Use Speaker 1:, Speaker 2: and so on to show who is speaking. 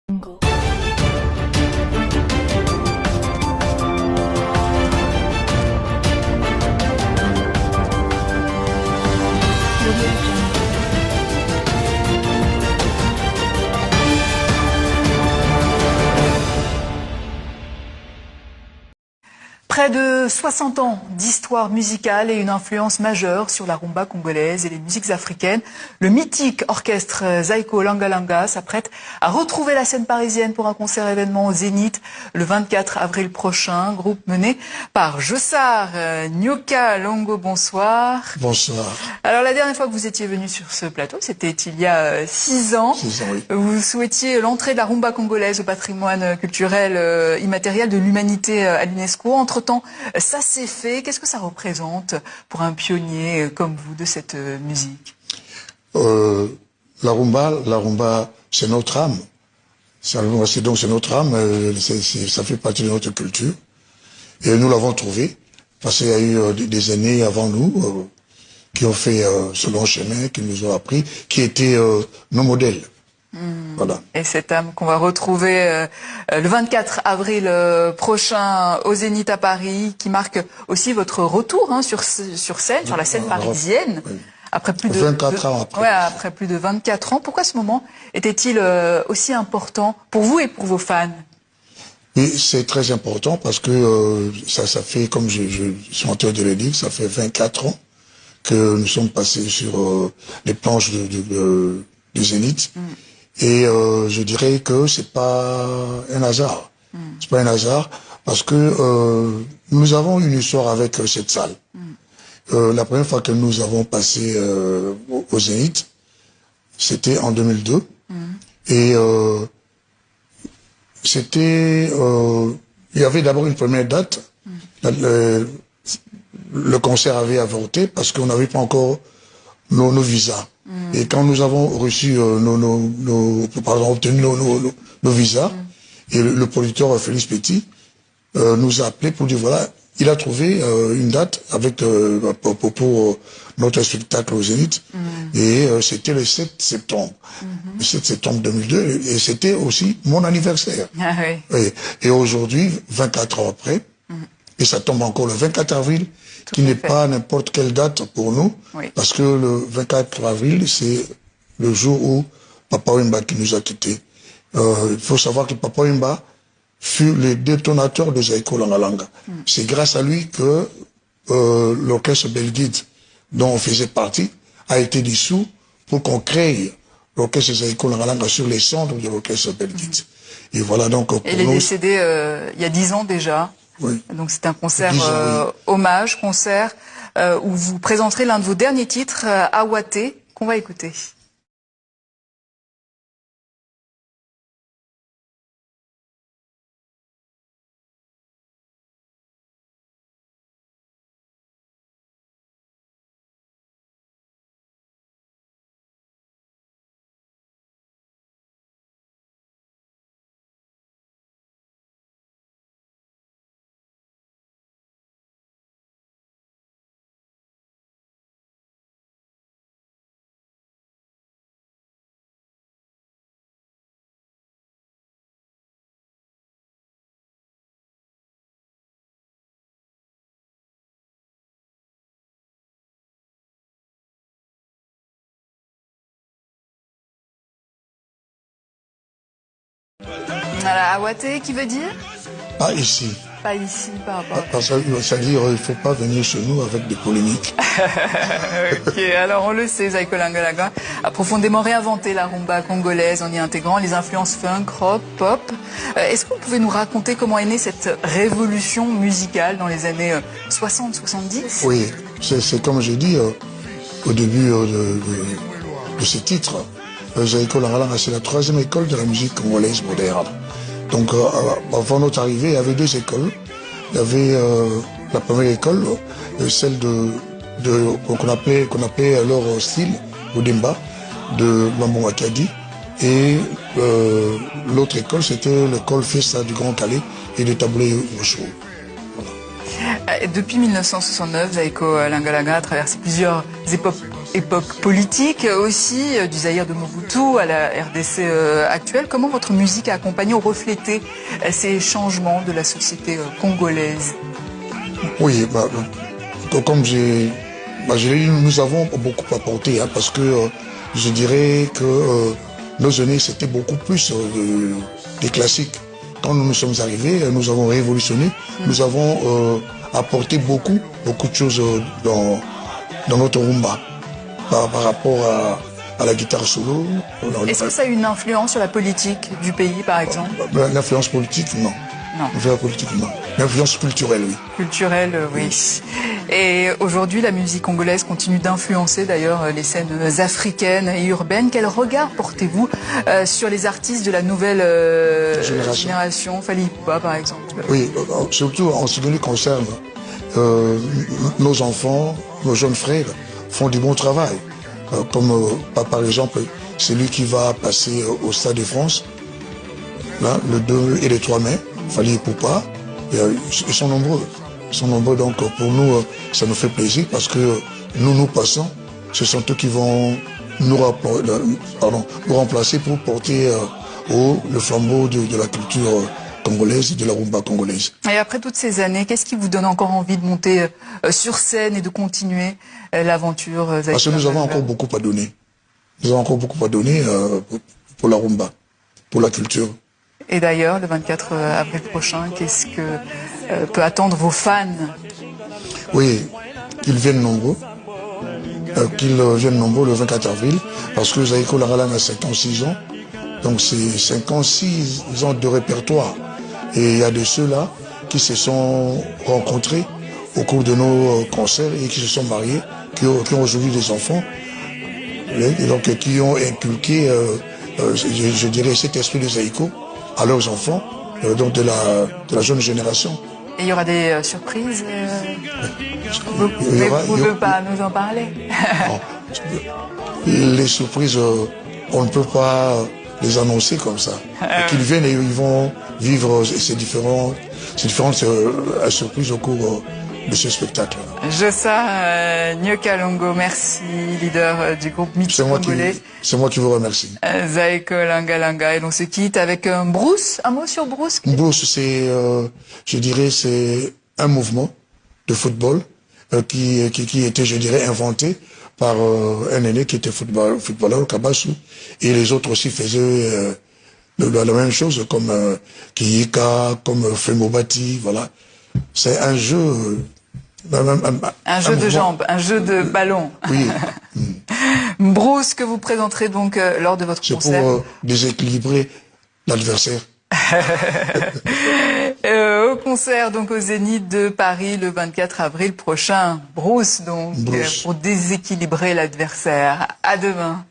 Speaker 1: Jungle.
Speaker 2: Près de 60 ans d'histoire musicale et une influence majeure sur la rumba congolaise et les musiques africaines, le mythique orchestre Zaiko Langa Langa s'apprête à retrouver la scène parisienne pour un concert événement au Zénith le 24 avril prochain. Groupe mené par Jossar Nyoka Longo, bonsoir.
Speaker 3: Bonsoir.
Speaker 2: Alors la dernière fois que vous étiez venu sur ce plateau, c'était il y a 6 ans.
Speaker 3: 6 ans, oui.
Speaker 2: Vous souhaitiez l'entrée de la rumba congolaise au patrimoine culturel immatériel de l'humanité à l'UNESCO. Entre-temps, ça s'est fait. Qu'est-ce que ça représente pour un pionnier comme vous de cette musique?
Speaker 3: La rumba, c'est notre âme. C'est notre âme. Ça fait partie de notre culture. Et nous l'avons trouvé parce qu'il y a eu des années avant nous qui ont fait ce long chemin, qui nous ont appris, qui étaient nos modèles. Voilà.
Speaker 2: Et cette âme qu'on va retrouver le 24 avril prochain au Zénith à Paris, qui marque aussi votre retour sur scène, sur la scène parisienne.
Speaker 3: Oui.
Speaker 2: Après plus de
Speaker 3: 24 ans après.
Speaker 2: Ouais, après plus de 24 ans. Pourquoi ce moment était-il aussi important pour vous et pour vos fans?
Speaker 3: Oui, c'est très important parce que ça fait, comme je suis en train de le dire, ça fait 24 ans que nous sommes passés sur les planches du Zénith. Et je dirais que c'est pas un hasard. C'est pas un hasard parce que nous avons une histoire avec cette salle. La première fois que nous avons passé au Zénith, c'était en 2002. Et c'était, il y avait d'abord une première date. Le concert avait avorté parce qu'on n'avait pas encore nos visas. Et quand nous avons reçu obtenu nos visas, et le producteur Félix Petit nous a appelé pour dire voilà, il a trouvé une date avec pour notre spectacle au Zénith, et c'était le 7 septembre. Le 7 septembre 2002, et c'était aussi mon anniversaire.
Speaker 2: Ah oui.
Speaker 3: Et aujourd'hui, 24 ans après, et ça tombe encore le 24 avril, qui n'est pas n'importe quelle date pour nous, parce que le 24 avril, c'est le jour où Papa Wemba qui nous a quittés. Il faut savoir que Papa Wemba fut le détonateur de Zaiko Langa Langa. C'est grâce à lui que l'orchestre Belguide, dont on faisait partie, a été dissous pour qu'on crée l'orchestre Zaiko Langa Langa sur les cendres de l'orchestre Belguide. Et voilà donc pour
Speaker 2: il est décédé il y a 10 ans déjà.
Speaker 3: Oui.
Speaker 2: Donc c'est un concert hommage, concert où vous présenterez l'un de vos derniers titres, Awate, qu'on va écouter. Voilà, Awate, qui veut dire?
Speaker 3: Pas ici.
Speaker 2: Pas ici, par rapport.
Speaker 3: Parce que ça veut dire il ne faut pas venir chez nous avec des polémiques.
Speaker 2: Ok, alors on le sait, Zaiko Langa Langa a profondément réinventé la rumba congolaise en y intégrant les influences funk, rock, pop. Est-ce que vous pouvez nous raconter comment est née cette révolution musicale dans les années 60-70?
Speaker 3: Oui, c'est comme j'ai dit au début de ce titre. Zaiko Langa Langa, c'est la 3e école de la musique congolaise moderne. Donc avant notre arrivée, il y avait 2 écoles. Il y avait la première école, celle qu'on appelait leur style, Odemba, de Lambo Wakadi. Et l'autre école, c'était l'école Festa du Grand Calais et de Taboulé Rochou.
Speaker 2: Depuis 1969, Zaiko Langa Langa a traversé plusieurs époques époque politique aussi, du Zaïre de Mobutu à la RDC actuelle. Comment votre musique a accompagné ou reflété ces changements de la société congolaise?
Speaker 3: Oui, comme j'ai dit, nous avons beaucoup apporté, hein, parce que je dirais que nos aînés, c'était beaucoup plus des classiques. Quand nous sommes arrivés, nous avons révolutionné, nous avons apporté beaucoup de choses dans notre rumba par rapport à la guitare solo.
Speaker 2: Est-ce que ça a une influence sur la politique du pays, par exemple?
Speaker 3: L'influence politique, non.
Speaker 2: Non.
Speaker 3: L'influence politique, non. L'influence culturelle, oui.
Speaker 2: Culturelle, oui. Et aujourd'hui, la musique congolaise continue d'influencer d'ailleurs les scènes africaines et urbaines. Quel regard portez-vous sur les artistes de la nouvelle génération, Fally Ipupa par exemple?
Speaker 3: Oui, surtout en ce qui nous concerne, nos enfants, nos jeunes frères font du bon travail. Comme par exemple, celui qui va passer au Stade de France, là, le 2 et le 3 mai, Fally Ipupa, ils sont nombreux. Ils sont nombreux, donc pour nous, ça nous fait plaisir parce que nous passons. Ce sont eux qui vont nous remplacer pour porter haut le flambeau de la culture congolaise, de la rumba congolaise.
Speaker 2: Et après toutes ces années, qu'est-ce qui vous donne encore envie de monter sur scène et de continuer l'aventure Zaïko?
Speaker 3: Parce que nous avons encore beaucoup à donner. Nous avons encore beaucoup à donner pour la rumba, pour la culture.
Speaker 2: Et d'ailleurs, le 24 avril prochain, qu'est-ce que peut attendre vos fans?
Speaker 3: Oui, qu'ils viennent nombreux. Qu'ils viennent nombreux le 24 avril, parce que Zaïko Langalanga a 56 ans. Donc c'est 56 ans de répertoire. Et il y a de ceux-là qui se sont rencontrés au cours de nos concerts et qui se sont mariés, qui ont aujourd'hui des enfants, et donc qui ont inculqué, je dirais, cet esprit de Zaïko à leurs enfants, donc de la jeune génération.
Speaker 2: Et il y aura des surprises Vous ne pouvez pas nous en parler?
Speaker 3: Les surprises, on ne peut pas les annoncer comme ça. Qu'ils viennent et ils vont vivre ces différentes surprises au cours de ce spectacle.
Speaker 2: Jossa Nyokalongo, merci, leader du groupe Mythique Congolais.
Speaker 3: C'est moi qui vous remercie.
Speaker 2: Zaïko Langalanga, et l'on se quitte avec Bruce. Un mot sur Bruce?
Speaker 3: Bruce, c'est, je dirais, c'est un mouvement de football qui était, je dirais, inventé par un aîné qui était footballeur, Kabasu, et les autres aussi faisaient la même chose, comme Kiyika, comme Femobati, voilà. C'est un jeu...
Speaker 2: un jeu de jambes, un jeu de ballon.
Speaker 3: Oui.
Speaker 2: Bruce, que vous présenterez donc lors de votre concert.
Speaker 3: C'est pour déséquilibrer l'adversaire.
Speaker 2: Au concert donc au Zénith de Paris le 24 avril prochain. Bruce donc, pour déséquilibrer l'adversaire. À demain.